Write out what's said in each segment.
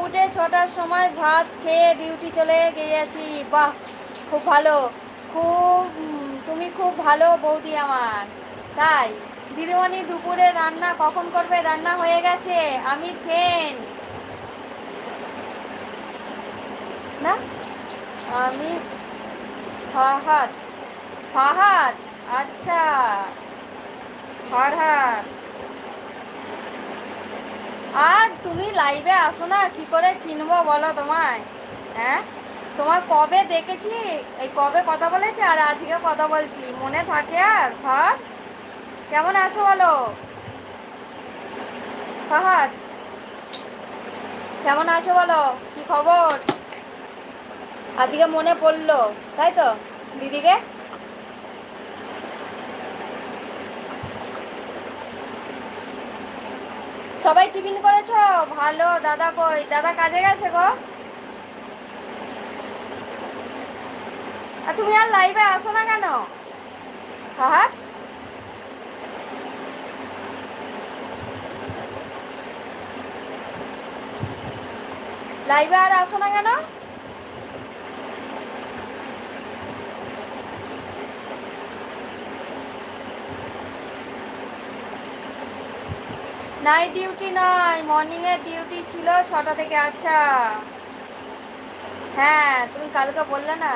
উঠে 6টার সময় ভাত খেয়ে ডিউটি চলে গিয়েছি। বাহ, খুব ভালো। খুব তুমি খুব ভালো বৌদি আমার। তাই দিদিমণি দুপুরে রান্না কখন করবে? রান্না হয়ে গেছে। আমি ফেন না, আমি ফাহাদ। ফাহাদ, আচ্ছা, ফারহাদ। আর তুমি লাইভে আসো না, কি করে চিনবো বলো তোমায়? হ্যাঁ, তোমার কবে দেখেছি, এই কবে কথা বলেছি আর আজকে কথা বলছি, মনে থাকে আর? ফাহাদ, কেমন আছো বলো? ফাহাদ, কেমন আছো বলো? কি খবর? আজকে মনে পড়লো তাই তো দিদিকে? সবাই টিফিন করেছো? ভালো। দাদা কই? দাদা কাজে গেছে গো। আর তুমি আর লাইভে আসো না কেন ফাহাদ? লাইভে আর আসো না কেন? নাইট ডিউটি নয়, মর্নিংয়ের ডিউটি ছিল 6টা থেকে। আচ্ছা, হ্যাঁ তুমি কালকে বললে না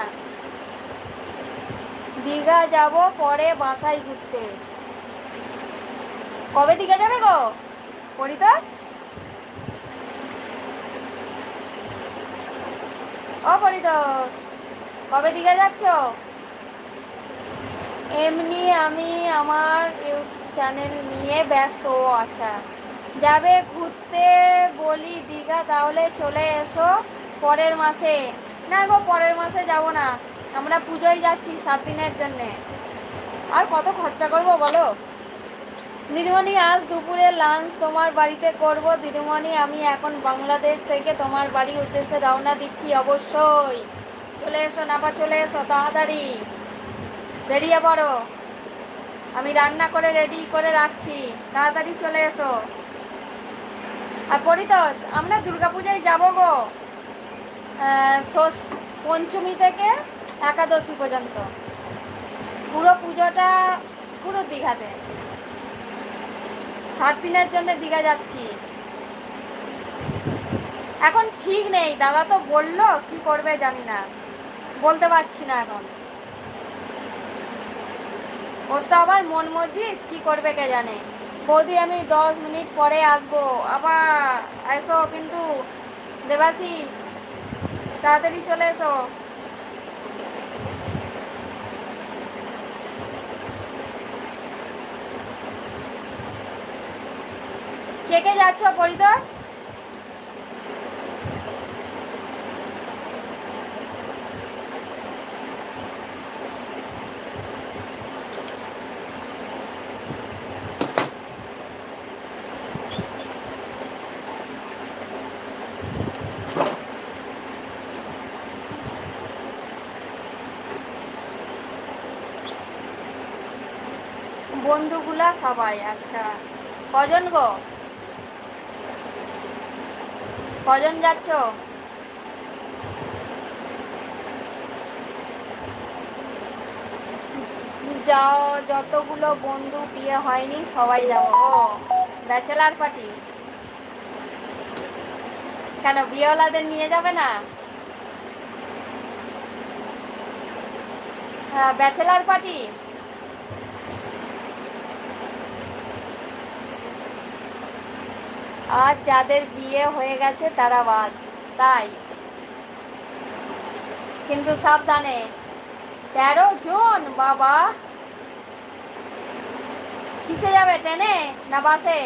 দীঘা যাব পরে বাসায় ঘুরতে। কবে দীঘা যাবে গো পরিতোষ? ও পরিতোষ, কবে দীঘা যাচ্ছ? এমনি আমি আমার ইউটিউব চ্যানেল নিয়ে ব্যস্ত। ও আচ্ছা, যাবে ঘুরতে বলি দীঘা, তাহলে চলে এসো পরের মাসে। না গো, পরের মাসে যাব না, আমরা পুজোয় যাচ্ছি 7 দিনের জন্যে। আর কত খরচা করবো বলো? দিদিমণি আজ দুপুরে লাঞ্চ তোমার বাড়িতে করব। দিদিমণি আমি এখন বাংলাদেশ থেকে তোমার বাড়ির উদ্দেশ্যে রওনা দিচ্ছি। অবশ্যই চলে এসো, না বা চলে এসো, তাড়াতাড়ি বেরিয়ে পড়ো। আমি রান্না করে রেডি করে রাখছি, তাড়াতাড়ি চলে এসো। আর পরিতোষ, আমরা দুর্গাপূজায় যাবো গো, পঞ্চমী থেকে একাদশী পর্যন্ত পুরো পুজোটা পুরো দীঘাতে। 7 দিনের জন্য দীঘা যাচ্ছি। এখন ঠিক নেই, দাদা তো বললো, কি করবে জানি না, বলতে পারছি না এখন। ওর তো আবার মন মসজিদ, কি করবে কে জানে। বৌদি আমি 10 মিনিট পরে আসবো। আবার এসো কিন্তু দেবাশিস, তাড়াতাড়ি চলে এসো। কে কে যাচ্ছ পরিতোষ? বন্ধুগুলা সবাই। আচ্ছা, কজন গো, কজন যাচ্ছ? যাও, যতগুলো বন্ধু বিয়ে হয়নি সবাই যাবো। ও ব্যাচেলার পার্টি, কেন বিয়েওয়ালাদের নিয়ে যাবে না? হ্যাঁ, ব্যাচেলার পার্টি। আর যাদের বিয়ে হয়ে গেছে তারা বাদ। তাই কিন্তু সাবধানে, 13 জন বাবা। কিসে যাবে, ট্রেনে না বাসে?